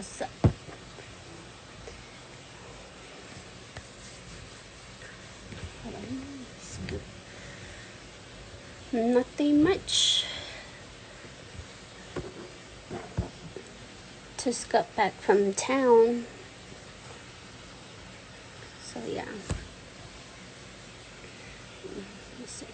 What's up? Nothing much. Just got back from town. So yeah. Let's see.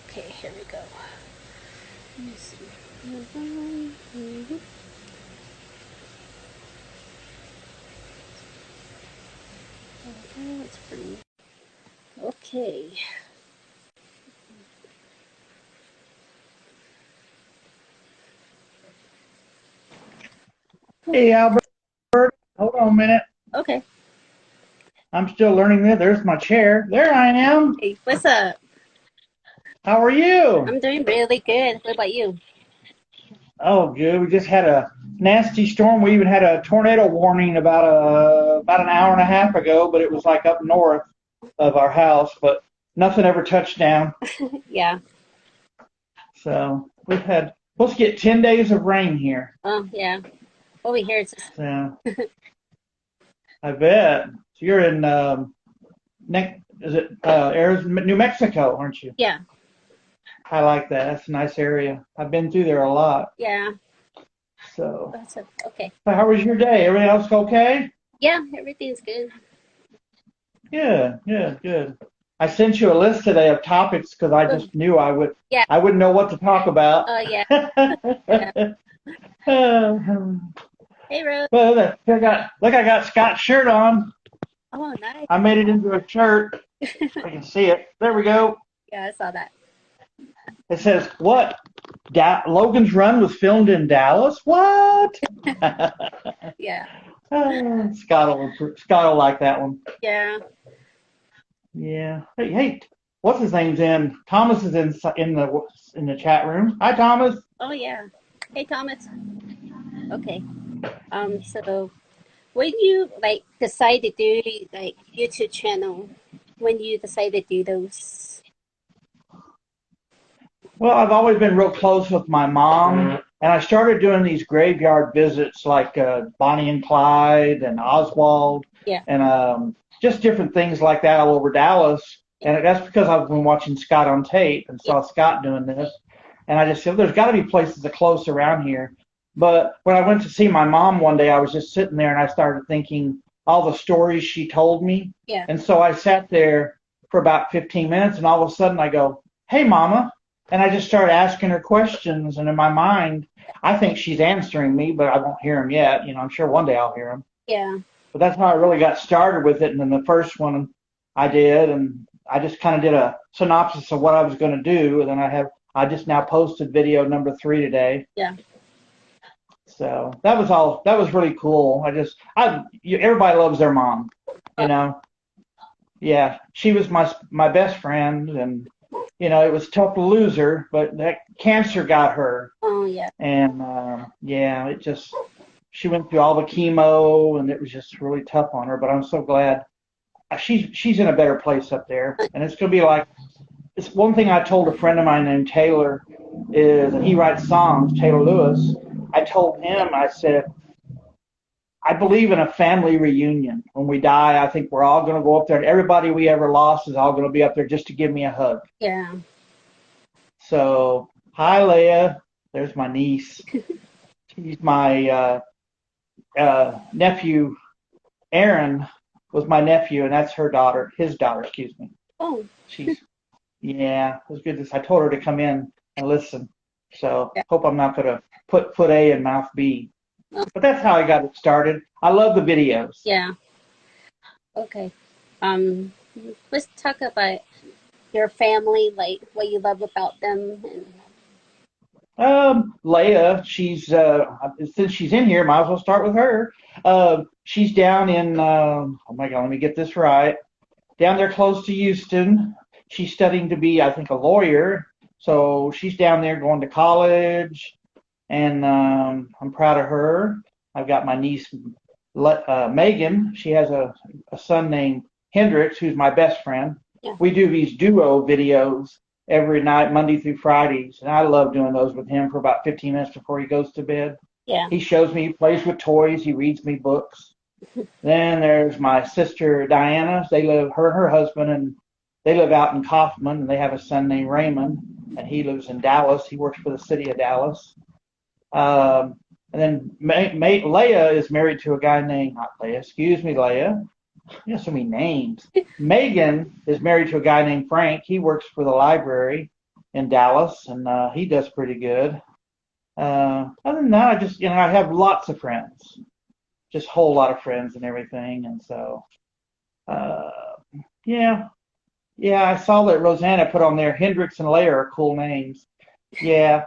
Okay, here we go. Let me see. Okay, that's pretty. Okay. Hey, Albert, hold on a minute. Okay. I'm still learning this. There's my chair. There I am. Hey, what's up? How are you? I'm doing really good. What about you? Oh, good. We just had a nasty storm. We even had a tornado warning about an hour and a half ago, but it was like up north of our house, but nothing ever touched down. Yeah. So we've had supposed to get 10 days of rain here. Oh, yeah. Over here, it's just, So I bet. So you're in Arizona, New Mexico, aren't you? yeah. I like that. That's a nice area. I've been through there a lot. Yeah. So, That's it. Okay. how was your day? Everything else okay? Yeah, everything's good. Good, good, good. I sent you a list today of topics because I Oh, just knew yeah. I wouldn't know what to talk about. Oh, yeah. Yeah. Well, Hey, Rose. I got Scott's shirt on. Oh, nice. I made it into a shirt. I can see it. There we go. Yeah, I saw that. It says, what? Logan's Run was filmed in Dallas? What? Yeah. Scott will like that one. Yeah. Yeah. Hey, what's his name's in? Thomas is in the chat room. Hi, Thomas. Oh, yeah. Hey, Thomas. Okay. So when you like decide to do like YouTube channel, when you decide to do those, Well, I've always been real close with my mom, and I started doing these graveyard visits like Bonnie and Clyde and Oswald, yeah, and just different things like that all over Dallas. And that's because I've been watching Scott on tape and yeah, saw Scott doing this. And I just said, there's got to be places that close around here. But when I went to see my mom one day, I was just sitting there and I started thinking all the stories she told me. yeah, And so I sat there for about 15 minutes, and all of a sudden I go, hey, Mama. And I just started asking her questions. And in my mind, I think she's answering me, but I won't hear them yet. I'm sure one day I'll hear them. yeah, But that's how I really got started with it. And then the first one I did, and I just kind of did a synopsis of what I was going to do. And then I just now posted video number 3 today. yeah. So that was all. That was really cool. Everybody loves their mom, Oh, you know. Yeah, she was my best friend, and it was tough to lose her, but that cancer got her, oh, yeah, and yeah, she went through all the chemo, and it was just really tough on her. But I'm so glad she's in a better place up there, and it's gonna be like. It's one thing I told a friend of mine named Taylor and he writes songs, Taylor Lewis. I told yeah, him, I said, I believe in a family reunion. When we die, I think we're all going to go up there, and everybody we ever lost is all going to be up there just to give me a hug. yeah. So, hi, Leah. There's my niece. She's my nephew. Aaron was my nephew, and that's his daughter, excuse me. Oh, Yeah, it was good. I told her to come in and listen. So, yeah. hope I'm not going to put foot A in mouth B. Oh, But that's how I got it started. I love the videos. yeah. Okay. Um, let's talk about your family, like what you love about them, and Leah, she's since she's in here, might as well start with her. She's down in oh my God, let me get this right. Down there close to Houston. She's studying to be, I think, a lawyer. So she's down there going to college, and I'm proud of her. I've got my niece Megan. She has a son named Hendrix, who's my best friend. Yeah. We do these duo videos every night, Monday through Fridays, and I love doing those with him for about 15 minutes before he goes to bed. Yeah. He shows me, he plays with toys, he reads me books. Then there's my sister Diana. Her and her husband, and they live out in Kaufman, and they have a son named Raymond, and he lives in Dallas. He works for the city of Dallas. And then Leah is married to a guy named, not Leah, excuse me, Leah. You have so many names. Megan is married to a guy named Frank. He works for the library in Dallas, and he does pretty good. Other than that, I just, I have lots of friends, just a whole lot of friends and everything. And so, yeah. Yeah, I saw that Rosanna put on there, Hendrix and Leia are cool names. Yeah.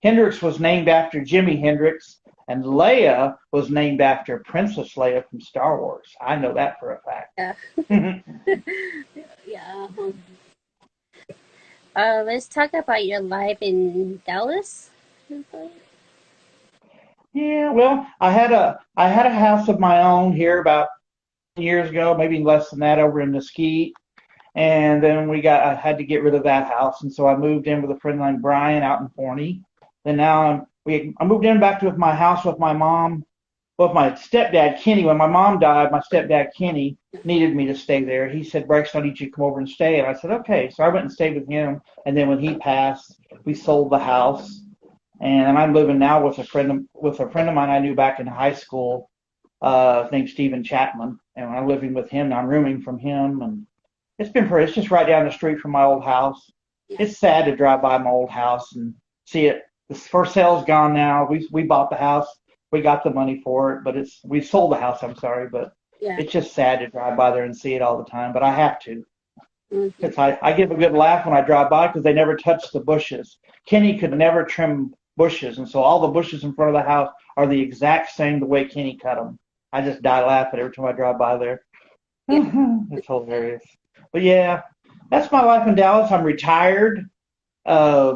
Hendrix was named after Jimi Hendrix, and Leia was named after Princess Leia from Star Wars. I know that for a fact. Yeah. Yeah. Let's talk about your life in Dallas. Yeah, well, I had a house of my own here about years ago, maybe less than that, over in Mesquite. And then I had to get rid of that house, and so I moved in with a friend named Brian out in Forney. Then now I moved in back to my house with my mom, with my stepdad Kenny. When my mom died, my stepdad Kenny needed me to stay there. He said, "Brexton, I need you to come over and stay." And I said, "Okay." So I went and stayed with him. And then when he passed, we sold the house, and I'm living now with a friend of mine I knew back in high school, named Stephen Chapman, and I'm living with him. I'm rooming from him, and it's just right down the street from my old house. It's sad to drive by my old house and see it. The for sale's gone now. We bought the house. We got the money for it, but we sold the house. I'm sorry, but it's just sad to drive by there and see it all the time. But I have to. Because I give a good laugh when I drive by because they never touch the bushes. Kenny could never trim bushes, and so all the bushes in front of the house are the exact same the way Kenny cut them. I just die laughing every time I drive by there. It's hilarious. But yeah, that's my life in Dallas. I'm retired. I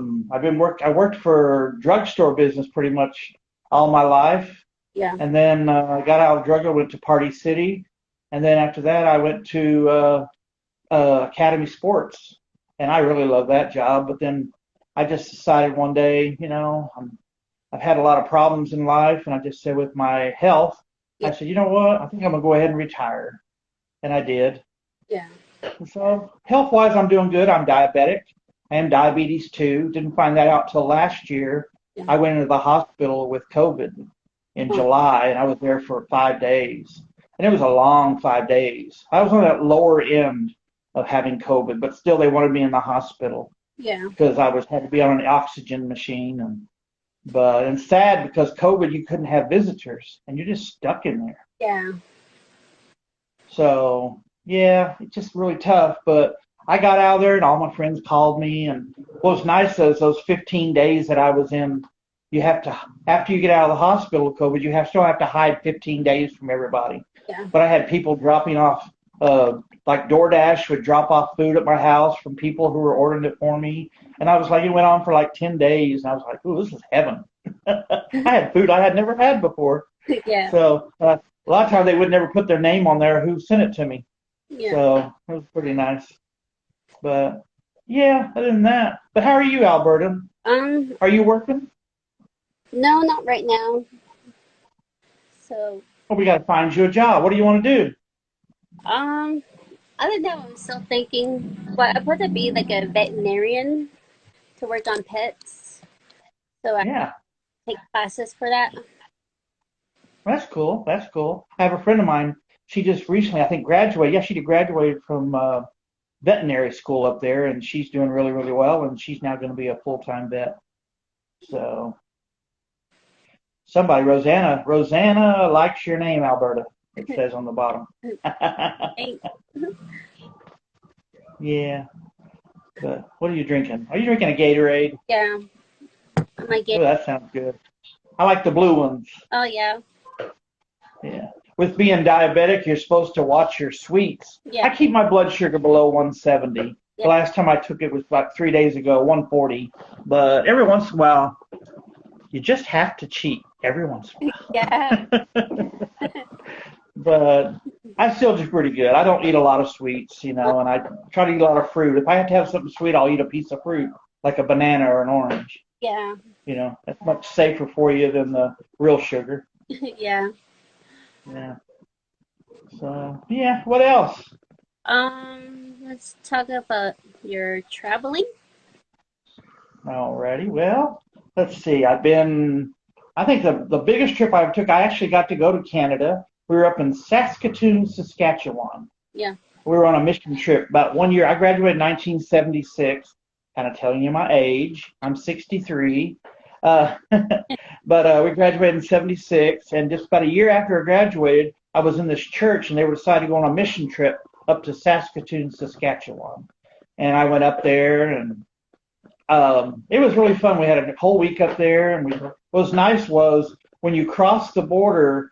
worked for drugstore business pretty much all my life. Yeah. And then I got out of drug. I went to Party City, and then after that I went to Academy Sports, and I really love that job. But then I just decided one day, I've had a lot of problems in life, and I just said with my health, I said, you know what? I think I'm gonna go ahead and retire, and I did. Yeah. So health-wise, I'm doing good. I'm diabetic. I am diabetes 2. Didn't find that out till last year. Yeah. I went into the hospital with COVID in July, and I was there for 5 days. And it was a long 5 days. I was on that lower end of having COVID, but still they wanted me in the hospital. Yeah. Because I had to be on an oxygen machine. And sad because COVID, you couldn't have visitors, and you're just stuck in there. Yeah. So, yeah, it's just really tough, but I got out of there and all my friends called me, and what was nice is those 15 days that I was in, you have to, after you get out of the hospital with COVID, you still have to hide 15 days from everybody. Yeah. But I had people dropping off, like DoorDash would drop off food at my house from people who were ordering it for me. And I was like, it went on for like 10 days, and I was like, ooh, this is heaven. I had food I had never had before. Yeah. So a lot of times they would never put their name on there who sent it to me. Yeah. So it was pretty nice. But yeah, other than that. But how are you, Alberta? Are you working? No, not right now. So. Well, we got to find you a job. What do you want to do? I don't know. I'm still thinking. But I want to be like a veterinarian to work on pets. So I take classes for that. That's cool. That's cool. I have a friend of mine. She just recently, I think, graduated. Yeah, she graduated from veterinary school up there, and she's doing really, really well, and she's now going to be a full-time vet. So Rosanna likes your name, Alberta, it says on the bottom. Yeah. But what are you drinking? Are you drinking a Gatorade? Yeah. I might Oh, get. that sounds good. I like the blue ones. Oh yeah, Yeah. With being diabetic, you're supposed to watch your sweets. yeah, I keep my blood sugar below 170. The yeah, last time I took it was about 3 days ago, 140. But every once in a while, you just have to cheat every once in yeah, a while. But I still do pretty good. I don't eat a lot of sweets, and I try to eat a lot of fruit. If I have to have something sweet, I'll eat a piece of fruit, like a banana or an orange. yeah, That's much safer for you than the real sugar. yeah. Yeah. So, yeah, what else? Let's talk about your traveling. Alrighty. Well, let's see. I think the biggest trip I ever took, I actually got to go to Canada. We were up in Saskatoon, Saskatchewan. Yeah, We were on a mission trip about 1 year. I graduated in 1976, kind of telling you my age. I'm 63. Uh, but we graduated in 76, and just about a year after I graduated, I was in this church, and they were deciding to go on a mission trip up to Saskatoon, Saskatchewan. And I went up there, and it was really fun. We had a whole week up there, and what was nice was when you cross the border,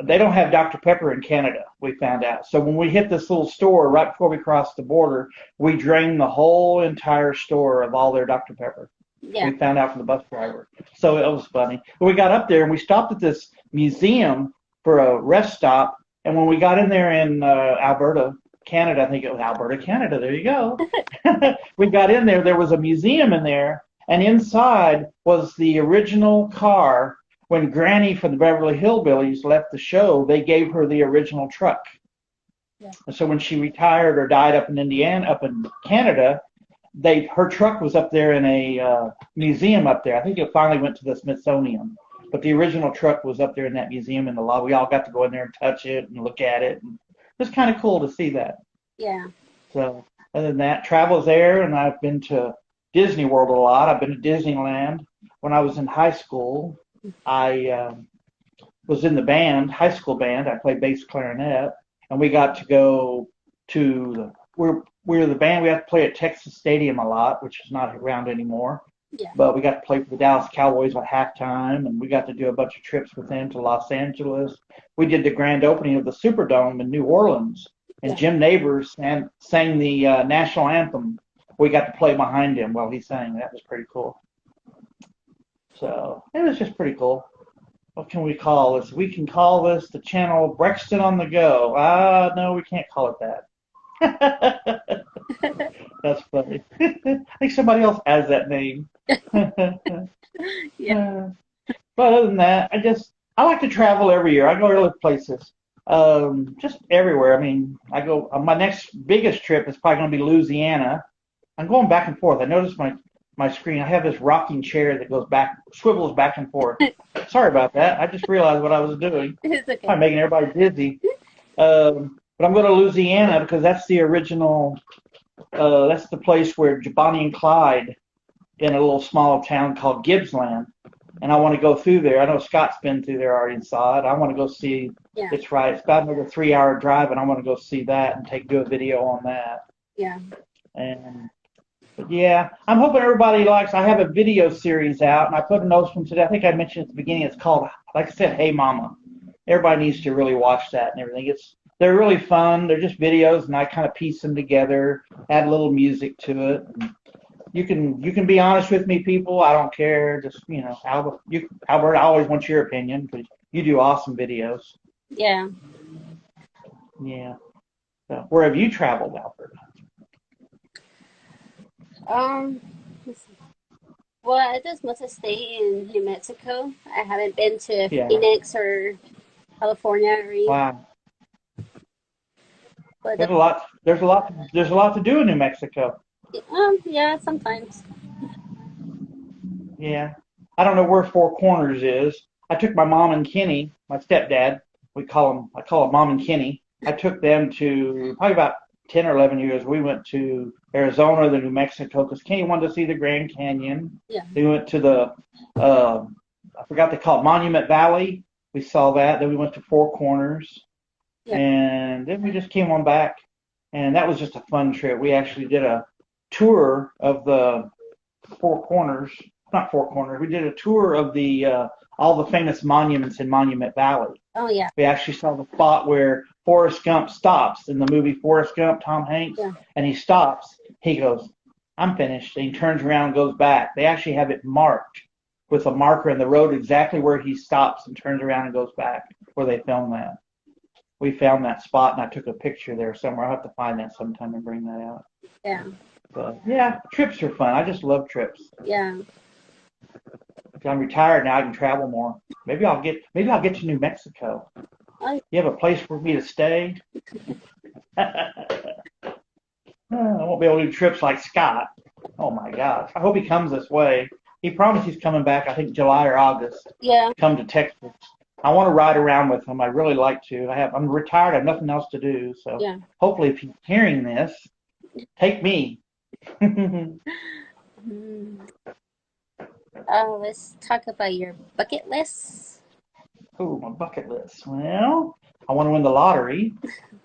they don't have Dr. Pepper in Canada, we found out. So when we hit this little store right before we crossed the border, we drained the whole entire store of all their Dr. Pepper. yeah, We found out from the bus driver. So it was funny. But we got up there and we stopped at this museum for a rest stop. And when we got in there in Alberta, Canada, I think it was Alberta, Canada, there you go. We got in there, there was a museum in there, and inside was the original car. When Granny from the Beverly Hillbillies left the show, they gave her the original truck. yeah, And so when she retired or died up in Canada, her truck was up there in a museum up there. I think it finally went to the Smithsonian, but the original truck was up there in that museum in the lobby. We all got to go in there and touch it and look at it. And it was kind of cool to see that. yeah, So other than that, travel's there, and I've been to Disney World a lot. I've been to Disneyland. When I was in high school, I was in the band, high school band. I played bass clarinet, and we got to go to we're the band. We got to play at Texas Stadium a lot, which is not around anymore. yeah, But we got to play for the Dallas Cowboys at halftime, and we got to do a bunch of trips with them to Los Angeles. We did the grand opening of the Superdome in New Orleans, and yeah, Jim Nabors sang the national anthem. We got to play behind him while he sang. That was pretty cool. So it was just pretty cool. What can we call this? We can call this the channel Brexton on the Go. No, we can't call it that. That's funny. I think somebody else has that name. yeah, But other than that, I like to travel every year. I go to other places, just everywhere. I mean, I go. My next biggest trip is probably going to be Louisiana. I'm going back and forth. I noticed my screen. I have this rocking chair that swivels back and forth. Sorry about that. I just realized what I was doing. it's okay. I'm making everybody dizzy. But I'm going to Louisiana because that's the original. That's the place where Bonnie and Clyde in a little small town called Gibbsland. And I want to go through there. I know Scott's been through there already and saw it. I want to go see. Yeah, It's right. It's about another 3-hour drive, and I want to go see that and do a video on that. yeah, And but yeah, I'm hoping everybody likes. I have a video series out, and I put a note from today. I think I mentioned at the beginning. It's called, like I said, Hey Mama. Everybody needs to really watch that and everything. They're really fun. They're just videos, and I kind of piece them together, add a little music to it. And you can be honest with me, people. I don't care. Just Albert, I always want your opinion because you do awesome videos. yeah. Yeah. So, where have you traveled, Albert? Let's see. Well, I just mostly stay in New Mexico. I haven't been to Yeah. Phoenix or California or anything. Wow. But There's a lot. There's a lot to do in New Mexico. yeah, sometimes. Yeah. I don't know where Four Corners is. I took my mom and Kenny, my stepdad. I call him Mom and Kenny. I took them to probably about 10 or 11 years. We went to Arizona, then New Mexico, because Kenny wanted to see the Grand Canyon. Yeah, We went to the, I forgot they call it Monument Valley. We saw that. Then we went to Four Corners. yeah, And then we just came on back. And that was just a fun trip. We actually did a tour of the Four Corners not Four Corners. We did a tour of the all the famous monuments in Monument Valley. Oh, yeah. We actually saw the spot where Forrest Gump stops in the movie Forrest Gump, Tom Hanks, Yeah. and he stops. He goes, "I'm finished." And he turns around and goes back. They actually have it marked with a marker in the road exactly where he stops and turns around and goes back where they filmed that. We found that spot, and I took a picture there somewhere. I'll have to find that sometime and bring that out. Yeah. But yeah, trips are fun. I just love trips. Yeah. If I'm retired now, I can travel more. Maybe I'll get to New Mexico. Oh, You have a place for me to stay? I won't be able to do trips like Scott. Oh my gosh. I hope he comes this way. He promised he's coming back, I think July or August. yeah. Come to Texas. I want to ride around with him. I really like to. I'm retired. I have nothing else to do. So Yeah. hopefully if he's hearing this, take me. Let's talk about your bucket list. Oh, my bucket list. Well, I want to win the lottery.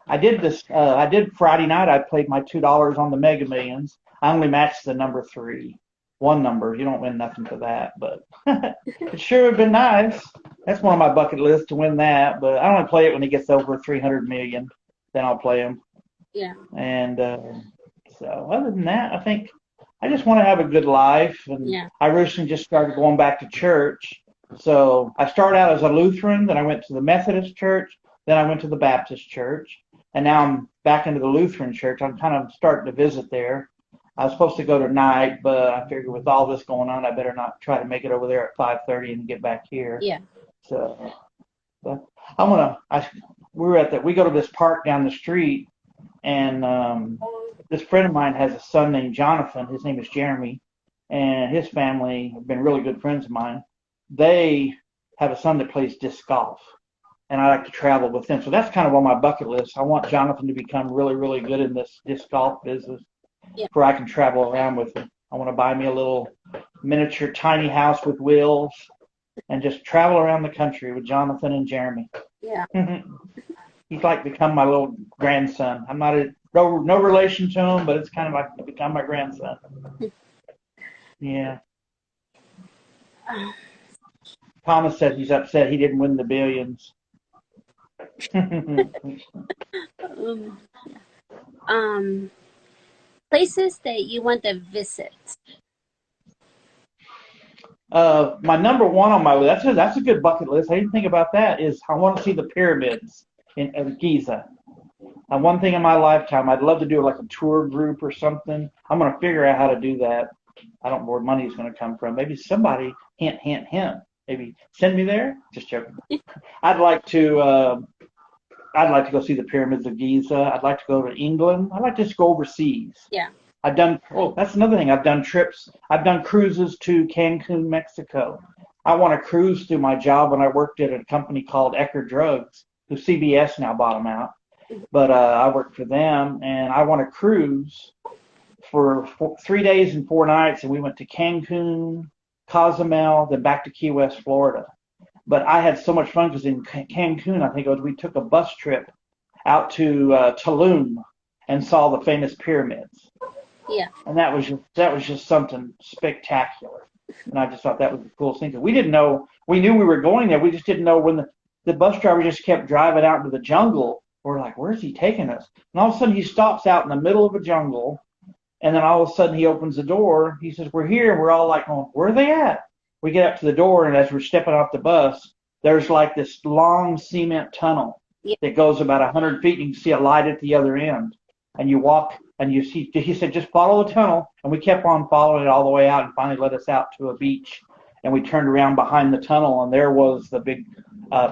I did this. I did Friday night. I played my $2 on the Mega Millions. I only matched the number 3. One number. You don't win nothing for that, but it sure would have been nice. That's one of my bucket lists to win that. But I only play it when it gets over 300 million. Then I'll play them. Yeah. And so other than that, I think I just want to have a good life. And Yeah. I recently just started going back to church. So I started out as a Lutheran, then I went to the Methodist church, then I went to the Baptist church, and now I'm back into the Lutheran church. I'm kind of starting to visit there. I was supposed to go tonight, but I figured with all this going on, I better not try to make it over there at 5:30 and get back here. Yeah. So but we go to this park down the street, and this friend of mine has a son named Jonathan. His name is Jeremy, and his family have been really good friends of mine. They have a son that plays disc golf, and I like to travel with him. So that's kind of on my bucket list. I want Jonathan to become really, really good in this disc golf business, where I can travel around with him. I want to buy me a little miniature tiny house with wheels and just travel around the country with Jonathan and Jeremy. Yeah. He's like become my little grandson. I'm not no relation to him, but it's kind of like become my grandson. Yeah. Thomas said he's upset he didn't win the billions. Places that you want to visit. My number one on my list, that's a good bucket list. I didn't think about that, is I want to see the pyramids in Giza. One thing in my lifetime, I'd love to do like a tour group or something. I'm going to figure out how to do that. I don't know where money is going to come from. Maybe somebody, hint, maybe send me there. Just joking. I'd like to go see the pyramids of Giza. I'd like to go to England. I'd like to just go overseas. Yeah. That's another thing. I've done trips. I've done cruises to Cancun, Mexico. I want to cruise through my job when I worked at a company called Ecker Drugs, who CBS now bought them out. But I worked for them, and I want to cruise for 3 days and 4 nights, and we went to Cancun, Cozumel, then back to Key West, Florida. But I had so much fun because in Cancun, I think we took a bus trip out to Tulum and saw the famous pyramids. Yeah. And that was just something spectacular. And I just thought that was the coolest thing. We didn't know. We knew we were going there. We just didn't know when the bus driver just kept driving out into the jungle. We're like, where's he taking us? And all of a sudden he stops out in the middle of a jungle. And then all of a sudden he opens the door. He says, we're here. And we're all like, oh, where are they at? We get up to the door, and as we're stepping off the bus, there's like this long cement tunnel that goes about 100 feet, and you can see a light at the other end. And you walk, and you see, he said, just follow the tunnel. And we kept on following it all the way out, and finally led us out to a beach. And we turned around behind the tunnel, and there was the big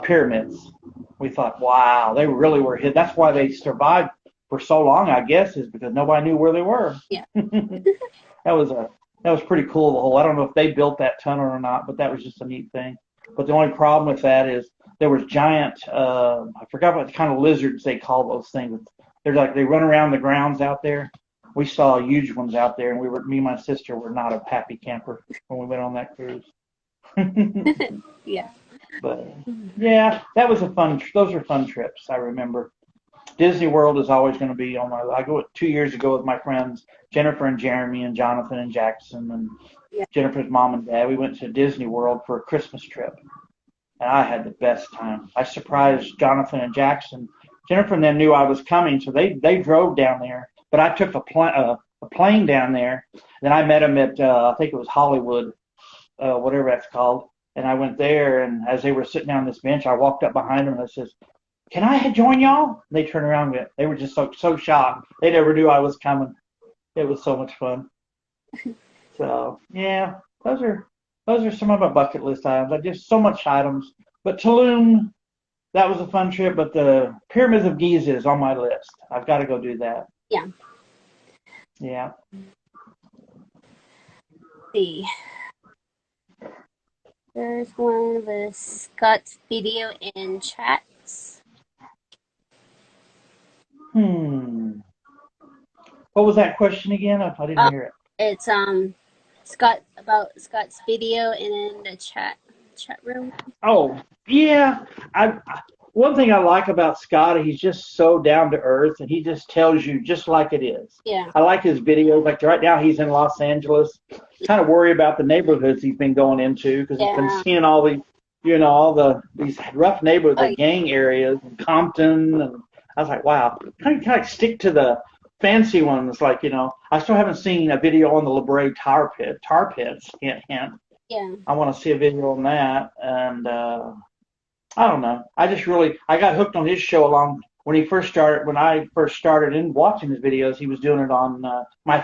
pyramids. We thought, wow, they really were hid. That's why they survived for so long, I guess, is because nobody knew where they were. Yeah. That was pretty cool. I don't know if they built that tunnel or not, but that was just a neat thing. But the only problem with that is there was giant, I forgot what kind of lizards they call those things. They're like, they run around the grounds out there. We saw huge ones out there, and me and my sister were not a happy camper when we went on that cruise. Yeah. But yeah, that was those were fun trips, I remember. Disney World is always going to be on my. I go 2 years ago with my friends Jennifer and Jeremy and Jonathan and Jackson and Yeah. Jennifer's mom and dad. We went to Disney World for a Christmas trip, and I had the best time. I surprised Jonathan and Jackson. Jennifer and them knew I was coming, so they drove down there. But I took a plane down there. Then I met them at I think it was Hollywood, whatever that's called. And I went there, and as they were sitting down on this bench, I walked up behind them and I says, "Can I join y'all?" And they turned around and they were just so shocked. They never knew I was coming. It was so much fun. So yeah, those are some of my bucket list items. I just so much items. But Tulum, that was a fun trip. But the Pyramids of Giza is on my list. I've got to go do that. Yeah. Yeah. Let's see. There's one with Scott's video in chats. What was that question again? I didn't hear it. It's Scott's video in the chat room. Oh, yeah. One thing I like about Scott, he's just so down to earth, and he just tells you just like it is. Yeah. I like his videos. Like right now, he's in Los Angeles. Kind of worry about the neighborhoods he's been going into because he's been seeing all these rough neighborhoods, like gang areas, and Compton, and I was like, wow, kind of stick to the fancy ones. Like I still haven't seen a video on the La Brea tar pits. Hint, hint. Yeah. I want to see a video on that, and I don't know. I got hooked on his show when I first started in watching his videos. He was doing it on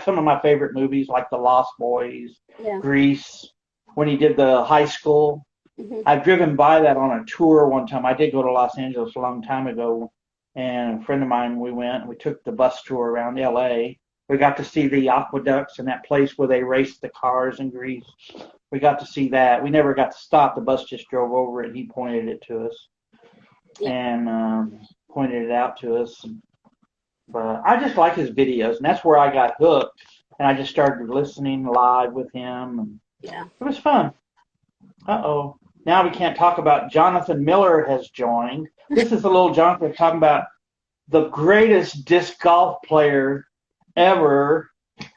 some of my favorite movies like The Lost Boys, Grease, when he did the high school. Mm-hmm. I've driven by that on a tour one time. I did go to Los Angeles a long time ago, and a friend of mine, we went and we took the bus tour around LA. We got to see the aqueducts and that place where they raced the cars in Greece. We got to see that. We never got to stop. The bus just drove over it, and he pointed it to us and pointed it out to us. But I just like his videos, and that's where I got hooked. And I just started listening live with him. And it was fun. Uh-oh. Now we can't talk about Jonathan Miller has joined. This is a little Jonathan talking about the greatest disc golf player ever.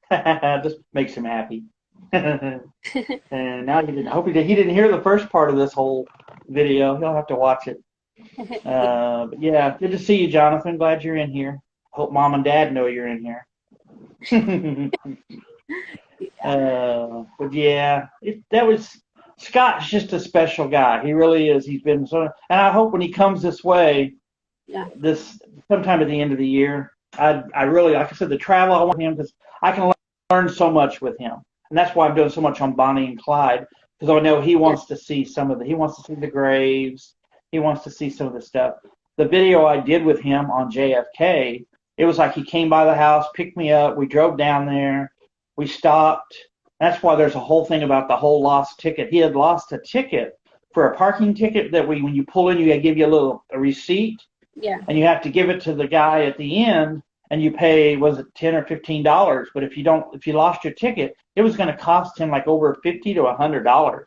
Just makes him happy. And now I hope he didn't hear the first part of this whole video. He'll have to watch it. But yeah, good to see you, Jonathan. Glad you're in here. Hope Mom and Dad know you're in here. But yeah, Scott's just a special guy. He really is. He's been so, and I hope when he comes this way, this sometime at the end of the year, I really, like I said, the travel, I want him because I can learn so much with him. And that's why I'm doing so much on Bonnie and Clyde, because I know he wants to see he wants to see the graves. He wants to see some of the stuff. The video I did with him on JFK, it was like he came by the house, picked me up. We drove down there. We stopped. That's why there's a whole thing about the whole lost ticket. He had lost a ticket for a parking ticket that when you pull in, you give you a receipt. Yeah. And you have to give it to the guy at the end, and you pay, was it $10 or $15? But if you lost your ticket, it was going to cost him like over $50 to $100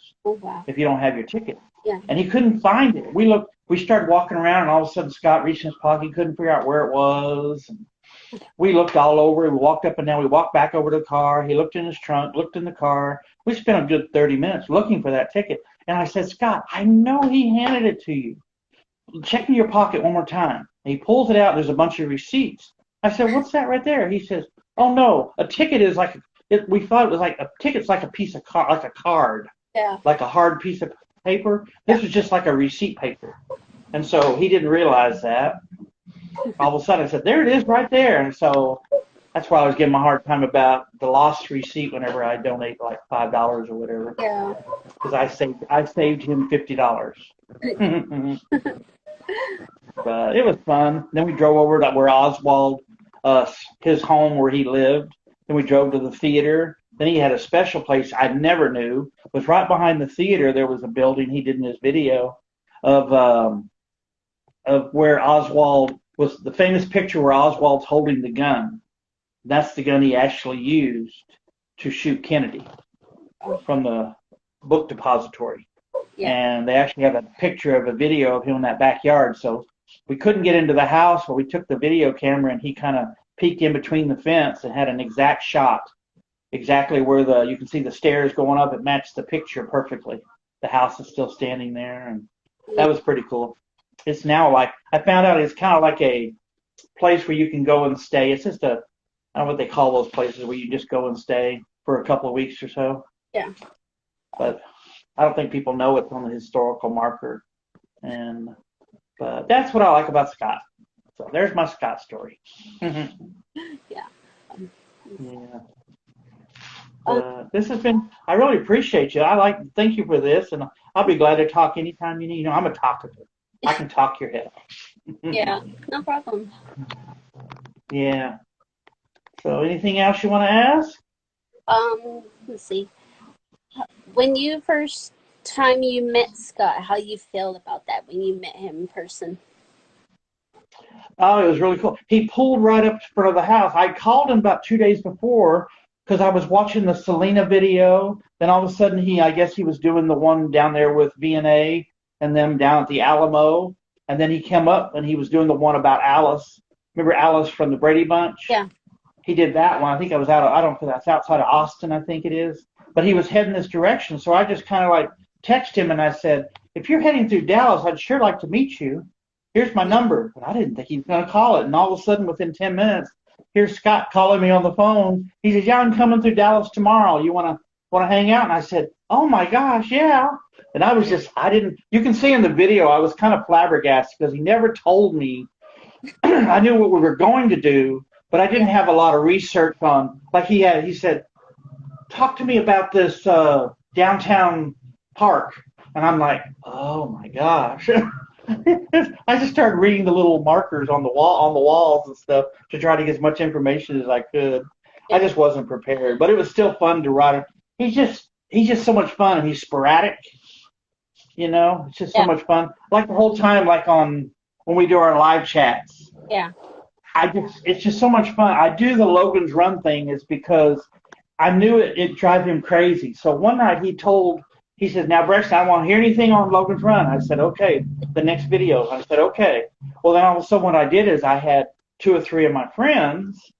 if you don't have your ticket. Yeah. And he couldn't find it. We started walking around, and all of a sudden Scott reached in his pocket. He couldn't figure out where it was. And we looked all over. We walked up and down. We walked back over to the car. He looked in his trunk, looked in the car. We spent a good 30 minutes looking for that ticket. And I said, Scott, I know he handed it to you. Check in your pocket one more time. And he pulls it out. There's a bunch of receipts. I said, what's that right there? He says, oh, no, a ticket is like, we thought it was like a ticket's like a piece of like a card, like a hard piece of paper. This was just like a receipt paper. And so he didn't realize that. All of a sudden I said, there it is right there. And so that's why I was giving him a hard time about the lost receipt whenever I donate like $5 or whatever. Yeah. Because I saved him $50. But it was fun. Then we drove over to where Oswald, his home where he lived. Then we drove to the theater. Then he had a special place I never knew. It was right behind the theater. There was a building he did in his video of where Oswald was, the famous picture where Oswald's holding the gun. That's the gun he actually used to shoot Kennedy from the book depository. Yeah. And they actually have a picture of a video of him in that backyard. So we couldn't get into the house, but we took the video camera and he kind of peeked in between the fence and had an exact shot, exactly where you can see the stairs going up. It matched the picture perfectly. The house is still standing there, and that was pretty cool. It's now like, I found out it's kind of like a place where you can go and stay. It's just I don't know what they call those places where you just go and stay for a couple of weeks or so. Yeah. But I don't think people know it's on the historical marker. But that's what I like about Scott. So there's my Scott story. Yeah. Yeah. This has been, I really appreciate you. Thank you for this, and I'll be glad to talk anytime you need. You know, I'm a talkative. I can talk your head off. Yeah, no problem. Yeah. So anything else you want to ask? Let's see. When you first time you met Scott, how you feel about that when you met him in person? Oh, it was really cool. He pulled right up in front of the house. I called him about 2 days before because I was watching the Selena video. Then all of a sudden, I guess he was doing the one down there with V&A and them down at the Alamo. And then he came up and he was doing the one about Alice. Remember Alice from the Brady Bunch? Yeah. He did that one. I think I was I don't know if that's outside of Austin, I think it is. But he was heading this direction. So I just kind of like texted him and I said, if you're heading through Dallas, I'd sure like to meet you. Here's my number. But I didn't think he was going to call it. And all of a sudden, within 10 minutes, here's Scott calling me on the phone. He says, yeah, I'm coming through Dallas tomorrow. You want to hang out? And I said, oh, my gosh, yeah. And I was just, you can see in the video, I was kind of flabbergasted because he never told me. I knew what we were going to do, but I didn't have a lot of research on, like he said, talk to me about this downtown park. And I'm like, oh, my gosh. I just started reading the little markers on the walls and stuff to try to get as much information as I could. I just wasn't prepared, but it was still fun to write. He's just so much fun, and he's sporadic. You know, it's just so much fun. Like the whole time, like when we do our live chats. Yeah. It's just so much fun. I do the Logan's Run thing is because I knew it drive him crazy. So one night he says, now, Brexton, I don't want to hear anything on Logan's Run. I said, okay. The next video. I said, okay. Well, then all of a sudden what I did is I had 2 or 3 of my friends,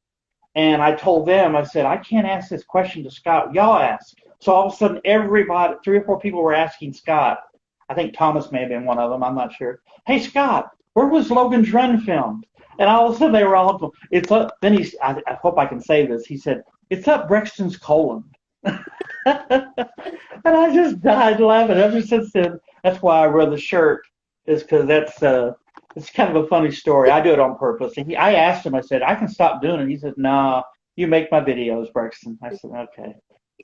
and I told them, I said, I can't ask this question to Scott. Y'all ask. So all of a sudden, everybody, 3 or 4 people were asking Scott. I think Thomas may have been one of them. I'm not sure. Hey, Scott, where was Logan's Run filmed? And all of a sudden, they were all, it's up. Then I hope I can say this. He said, it's up Brexton's colon. And I just died laughing ever since then. That's why I wear the shirt, is because it's kind of a funny story. I do it on purpose. And I asked him, I said, I can stop doing it. He said, no, you make my videos, Brexton. I said, okay.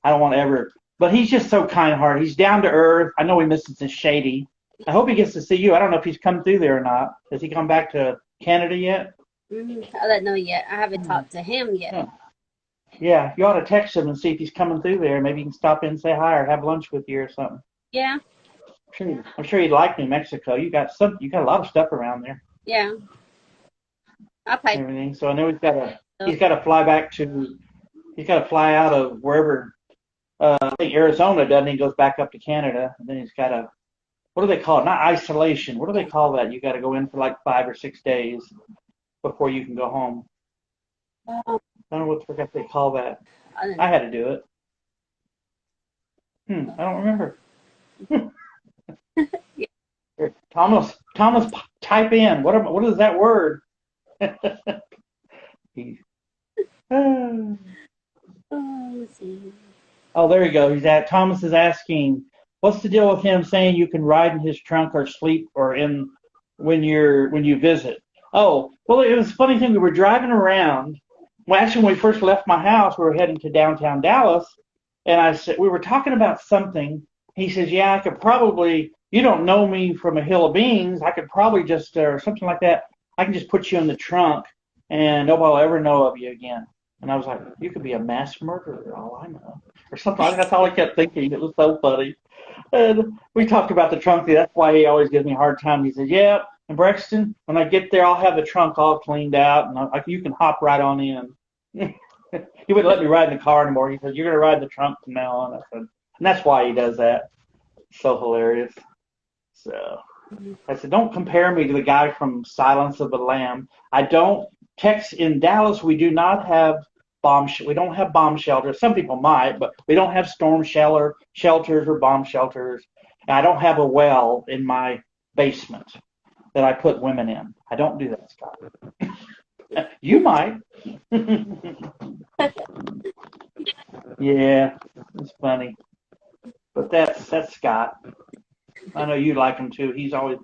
I don't want to ever. But he's just so kind-hearted. He's down to earth. I know he misses his Shady. I hope he gets to see you. I don't know if he's come through there or not. Has he come back to Canada yet? I don't know yet. I haven't talked to him yet. Yeah, you ought to text him and see if he's coming through there. Maybe he can stop in and say hi or have lunch with you or something. Yeah. I'm sure he'd like New Mexico. You got a lot of stuff around there. Yeah. I'll probably everything. So I know he's got to fly out of wherever. I think Arizona, doesn't he? Goes back up to Canada, and then he's got to. What do they call it? Not isolation. What do they call that? You got to go in for like 5 or 6 days before you can go home. I don't know what they call that. I had to do it. I don't remember. Here, Thomas, type in. What is that word? let's see. Oh, there you go. Thomas is asking, what's the deal with him saying you can ride in his trunk or sleep or when you visit? Oh, well, it was a funny thing. We were driving around. Well, actually, when we first left my house, we were heading to downtown Dallas, and I said we were talking about something. He says, "Yeah, I could probably. You don't know me from a hill of beans. I could probably just or something like that. I can just put you in the trunk, and nobody will ever know of you again." And I was like, "You could be a mass murderer, all I know, or something." That's all I kept thinking. It was so funny. And we talked about the trunk. That's why he always gives me a hard time. He says, "Yeah." And Brexton, when I get there, I'll have the trunk all cleaned out, and you can hop right on in. He wouldn't let me ride in the car anymore. He said, "You're going to ride in the trunk from now on." I said, and that's why he does that. So hilarious. So, I said, don't compare me to the guy from Silence of the Lamb. I don't text in Dallas. We do not have we don't have bomb shelters. Some people might, but we don't have storm shelters or bomb shelters. And I don't have a well in my basement that I put women in. I don't do that, Scott. You might. Yeah, it's funny. But that's Scott. I know you like him too. He's always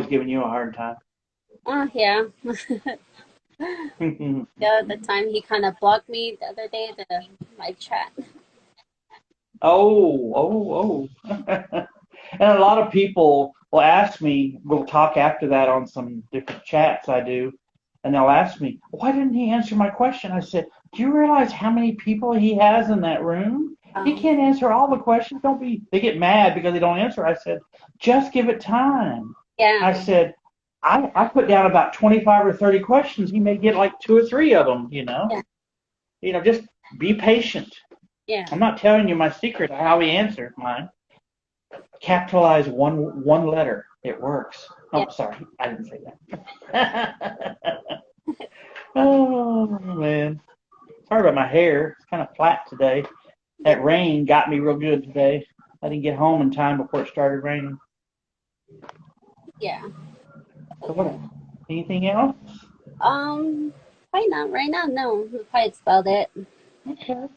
giving you a hard time. Oh, yeah. Yeah, the time he kind of blocked me the other day, my chat. Oh. And a lot of people will ask me, we'll talk after that on some different chats I do, and they'll ask me, why didn't he answer my question? I said, do you realize how many people he has in that room? He can't answer all the questions. They get mad because they don't answer. I said, just give it time. Yeah. I said, I put down about 25 or 30 questions. He may get like 2 or 3 of them, Yeah. Just be patient. Yeah. I'm not telling you my secret of how he answered mine. Capitalize one letter. It works. Oh, Yeah. sorry. I didn't say that. Oh, man. Sorry about my hair. It's kind of flat today. That rain got me real good today. I didn't get home in time before it started raining. Yeah. So what? Anything else? Probably not right now. No, probably that's about it. Okay.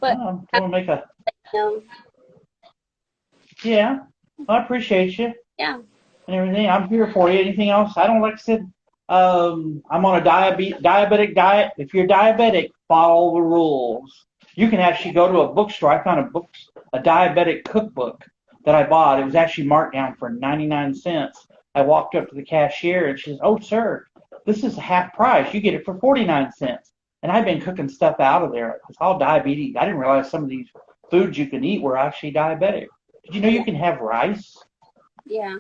But I'm going to make a... no. Yeah. I appreciate you. Yeah. And everything. I'm here for you. Anything else? I don't like I said. I'm on a diabetic diet. If you're diabetic, follow the rules. You can actually go to a bookstore. I found a diabetic cookbook that I bought. It was actually marked down for 99 cents. I walked up to the cashier and she says, "Oh, sir, this is half price. You get it for 49 cents." And I've been cooking stuff out of there. It's all diabetes. I didn't realize some of these foods you can eat were actually diabetic. Did you know you can have rice? Yeah.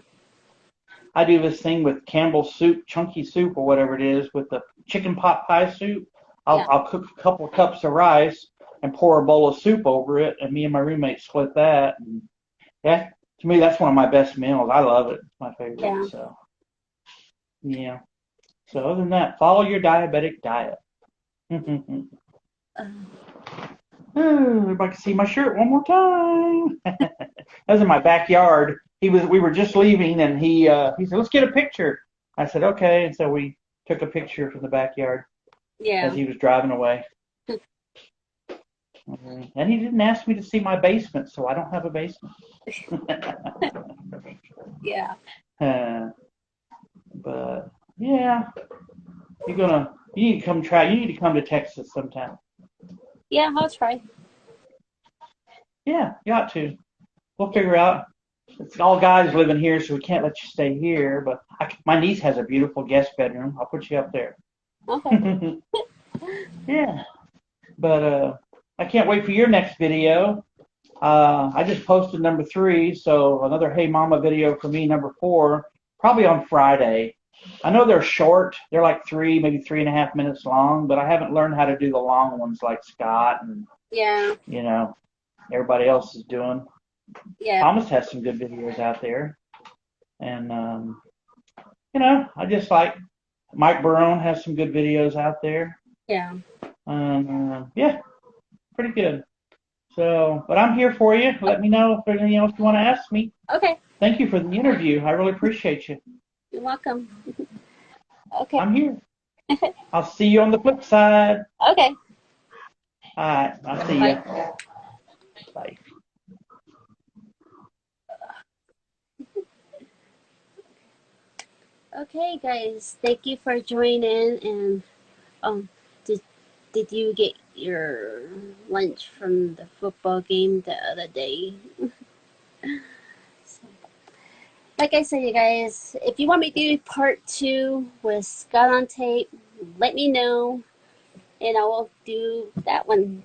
I do this thing with Campbell's soup, chunky soup or whatever it is, with the chicken pot pie soup. I'll cook a couple of cups of rice and pour a bowl of soup over it, and me and my roommate split that. And yeah, to me, that's one of my best meals. I love it. It's my favorite. Yeah. So, yeah. So other than that, follow your diabetic diet. Everybody can see my shirt one more time. That was in my backyard. We were just leaving, and he said, "Let's get a picture." I said, "Okay," and so we took a picture from the backyard as he was driving away. And he didn't ask me to see my basement, so I don't have a basement. Yeah. But yeah, you need to come try. You need to come to Texas sometime. Yeah, I'll try. Yeah, you ought to. We'll figure out. It's all guys living here, so we can't let you stay here. But my niece has a beautiful guest bedroom. I'll put you up there. Okay. Yeah. But I can't wait for your next video. I just posted number 3, so another Hey Mama video for me, number 4, probably on Friday. I know they're short. They're like 3, maybe 3.5 minutes long, but I haven't learned how to do the long ones like Scott and, Yeah. Everybody else is doing. Yeah. Thomas has some good videos out there. And, I just like Mike Barone has some good videos out there. Yeah. Yeah, pretty good. So, but I'm here for you. Let me know if there's anything else you want to ask me. Okay. Thank you for the interview. I really appreciate you. You're welcome. Okay. I'm here. I'll see you on the flip side. Okay. All right. I'll see Bye. you. Bye. Okay, guys. Thank you for joining. And did you get your lunch from the football game the other day? So, like I said, you guys, if you want me to do part 2 with Scott on tape, let me know, and I will do that one.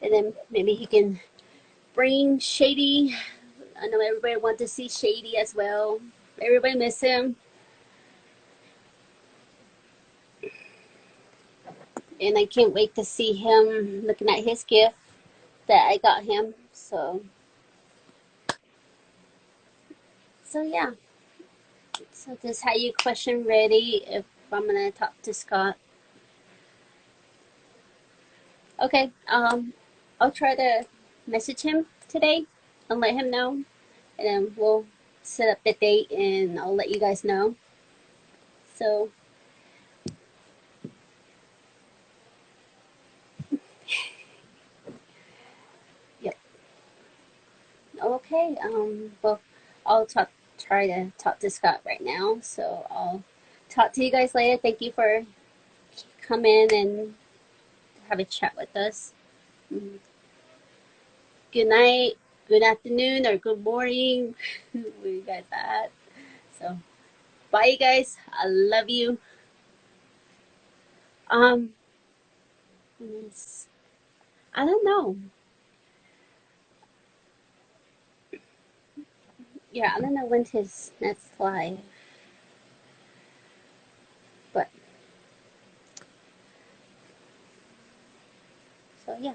And then maybe he can bring Shady. I know everybody wants to see Shady as well. Everybody miss him. And I can't wait to see him looking at his gift that I got him. So So yeah, so this how you question ready if I'm gonna talk to Scott. Okay, I'll try to message him today and let him know, and then we'll set up the date and I'll let you guys know. So yep. Okay. Well, I'll try to talk to Scott right now. So I'll talk to you guys later. Thank you for coming and have a chat with us. Mm, good night, good afternoon, or good morning. Where you guys at? So bye, you guys. I love you. Um, I don't know. Yeah, I don't know when his next live, but so yeah.